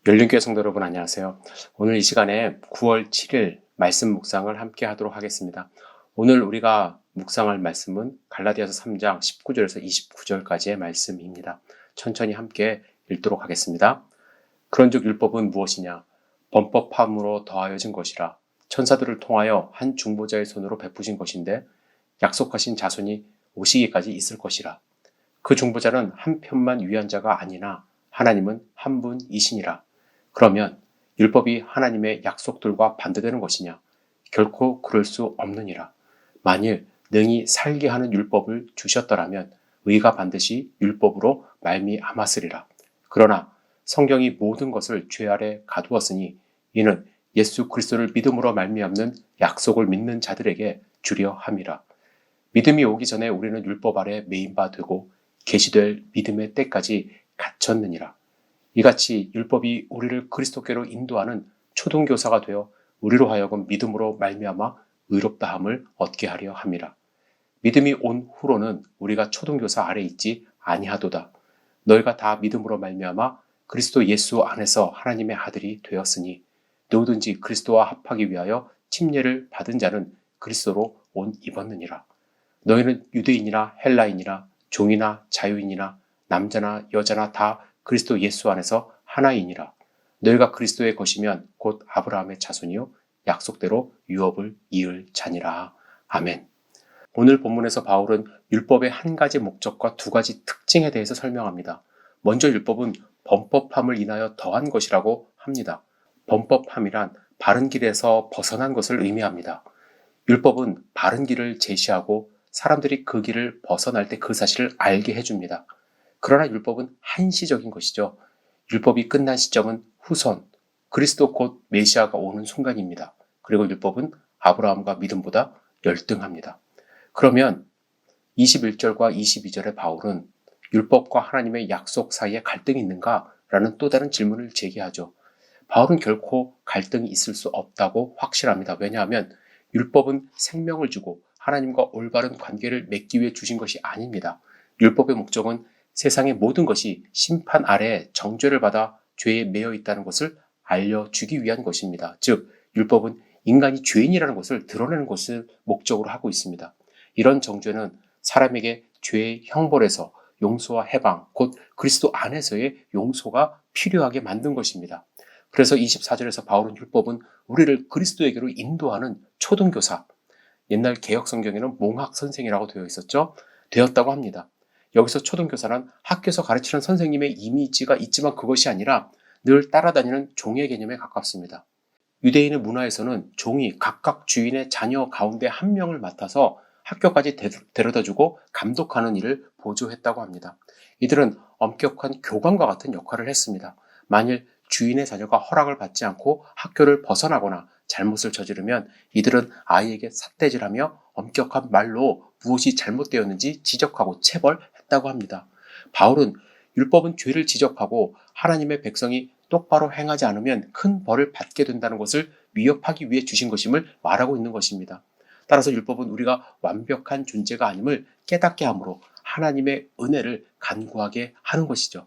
열린교회 성도 여러분 안녕하세요. 오늘 이 시간에 9월 7일 말씀 묵상을 함께 하도록 하겠습니다. 오늘 우리가 묵상할 말씀은 갈라디아서 3장 19절에서 29절까지의 말씀입니다. 천천히 함께 읽도록 하겠습니다. 그런즉 율법은 무엇이냐? 범법함으로 더하여진 것이라. 천사들을 통하여 한 중보자의 손으로 베푸신 것인데 약속하신 자손이 오시기까지 있을 것이라. 그 중보자는 한 편만 위한 자가 아니나 하나님은 한 분이시니라. 그러면 율법이 하나님의 약속들과 반대되는 것이냐? 결코 그럴 수 없느니라. 만일 능히 살게 하는 율법을 주셨더라면 의가 반드시 율법으로 말미암았으리라. 그러나 성경이 모든 것을 죄 아래 가두었으니 이는 예수 그리스도를 믿음으로 말미암는 약속을 믿는 자들에게 주려 함이라. 믿음이 오기 전에 우리는 율법 아래 매인 바 되고 계시될 믿음의 때까지 갇혔느니라. 이같이 율법이 우리를 그리스도께로 인도하는 초등교사가 되어 우리로 하여금 믿음으로 말미암아 의롭다함을 얻게 하려 함이라. 믿음이 온 후로는 우리가 초등교사 아래 있지 아니하도다. 너희가 다 믿음으로 말미암아 그리스도 예수 안에서 하나님의 아들이 되었으니 누구든지 그리스도와 합하기 위하여 침례를 받은 자는 그리스도로 옷 입었느니라. 너희는 유대인이나 헬라인이나 종이나 자유인이나 남자나 여자나 다 그리스도 예수 안에서 하나이니라. 너희가 그리스도의 것이면 곧 아브라함의 자손이요 약속대로 유업을 이을 자니라. 아멘. 오늘 본문에서 바울은 율법의 한 가지 목적과 두 가지 특징에 대해서 설명합니다. 먼저 율법은 범법함을 인하여 더한 것이라고 합니다. 범법함이란 바른 길에서 벗어난 것을 의미합니다. 율법은 바른 길을 제시하고 사람들이 그 길을 벗어날 때 그 사실을 알게 해줍니다. 그러나 율법은 한시적인 것이죠. 율법이 끝난 시점은 후손, 그리스도 곧 메시아가 오는 순간입니다. 그리고 율법은 아브라함과 믿음보다 열등합니다. 그러면 21절과 22절의 바울은 율법과 하나님의 약속 사이에 갈등이 있는가? 라는 또 다른 질문을 제기하죠. 바울은 결코 갈등이 있을 수 없다고 확실합니다. 왜냐하면 율법은 생명을 주고 하나님과 올바른 관계를 맺기 위해 주신 것이 아닙니다. 율법의 목적은 세상의 모든 것이 심판 아래 정죄를 받아 죄에 매여 있다는 것을 알려주기 위한 것입니다. 즉, 율법은 인간이 죄인이라는 것을 드러내는 것을 목적으로 하고 있습니다. 이런 정죄는 사람에게 죄의 형벌에서 용서와 해방, 곧 그리스도 안에서의 용서가 필요하게 만든 것입니다. 그래서 24절에서 바울은 율법은 우리를 그리스도에게로 인도하는 초등교사, 옛날 개역 성경에는 몽학 선생이라고 되어 있었죠. 되었다고 합니다. 여기서 초등교사란 학교에서 가르치는 선생님의 이미지가 있지만 그것이 아니라 늘 따라다니는 종의 개념에 가깝습니다. 유대인의 문화에서는 종이 각각 주인의 자녀 가운데 한 명을 맡아서 학교까지 데려다주고 감독하는 일을 보조했다고 합니다. 이들은 엄격한 교관과 같은 역할을 했습니다. 만일 주인의 자녀가 허락을 받지 않고 학교를 벗어나거나 잘못을 저지르면 이들은 아이에게 삿대질하며 엄격한 말로 무엇이 잘못되었는지 지적하고 체벌했다고 합니다. 바울은 율법은 죄를 지적하고 하나님의 백성이 똑바로 행하지 않으면 큰 벌을 받게 된다는 것을 위협하기 위해 주신 것임을 말하고 있는 것입니다. 따라서 율법은 우리가 완벽한 존재가 아님을 깨닫게 함으로 하나님의 은혜를 간구하게 하는 것이죠.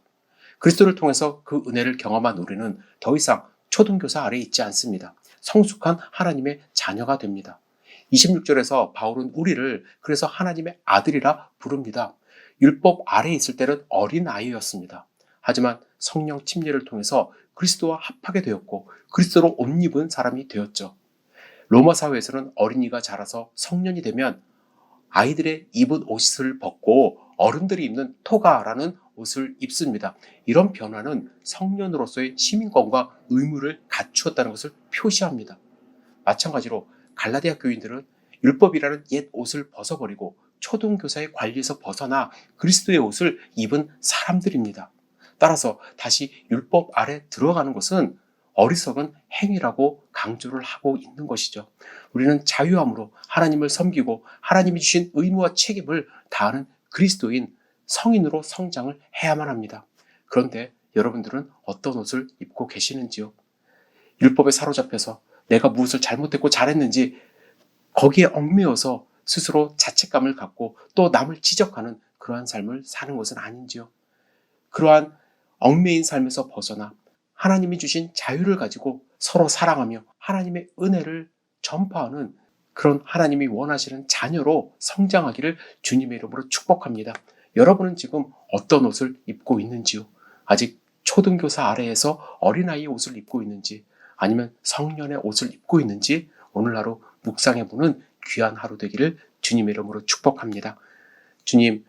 그리스도를 통해서 그 은혜를 경험한 우리는 더 이상 초등교사 아래에 있지 않습니다. 성숙한 하나님의 자녀가 됩니다. 26절에서 바울은 우리를 그래서 하나님의 아들이라 부릅니다. 율법 아래에 있을 때는 어린 아이였습니다. 하지만 성령 침례를 통해서 그리스도와 합하게 되었고 그리스도로 옷 입은 사람이 되었죠. 로마 사회에서는 어린이가 자라서 성년이 되면 아이들의 입은 옷을 벗고 어른들이 입는 토가라는 옷을 입습니다. 이런 변화는 성년으로서의 시민권과 의무를 갖추었다는 것을 표시합니다. 마찬가지로 갈라디아 교인들은 율법이라는 옛 옷을 벗어버리고 초등교사의 관리에서 벗어나 그리스도의 옷을 입은 사람들입니다. 따라서 다시 율법 아래 들어가는 것은 어리석은 행위라고 강조를 하고 있는 것이죠. 우리는 자유함으로 하나님을 섬기고 하나님이 주신 의무와 책임을 다하는 그리스도인 성인으로 성장을 해야만 합니다. 그런데 여러분들은 어떤 옷을 입고 계시는지요? 율법에 사로잡혀서 내가 무엇을 잘못했고 잘했는지 거기에 얽매여서 스스로 자책감을 갖고 또 남을 지적하는 그러한 삶을 사는 것은 아닌지요? 그러한 얽매인 삶에서 벗어나 하나님이 주신 자유를 가지고 서로 사랑하며 하나님의 은혜를 전파하는 그런 하나님이 원하시는 자녀로 성장하기를 주님의 이름으로 축복합니다. 여러분은 지금 어떤 옷을 입고 있는지요? 아직 초등교사 아래에서 어린아이의 옷을 입고 있는지, 아니면 성년의 옷을 입고 있는지, 오늘 하루 묵상해보는 귀한 하루 되기를 주님의 이름으로 축복합니다. 주님,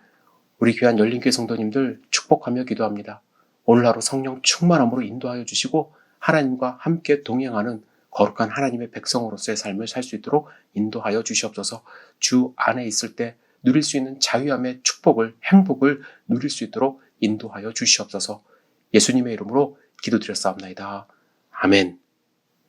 우리 귀한 열린교회 성도님들 축복하며 기도합니다. 오늘 하루 성령 충만함으로 인도하여 주시고 하나님과 함께 동행하는 거룩한 하나님의 백성으로서의 삶을 살 수 있도록 인도하여 주시옵소서. 주 안에 있을 때 누릴 수 있는 자유함의 축복을, 행복을 누릴 수 있도록 인도하여 주시옵소서. 예수님의 이름으로 기도드렸사옵나이다. 아멘.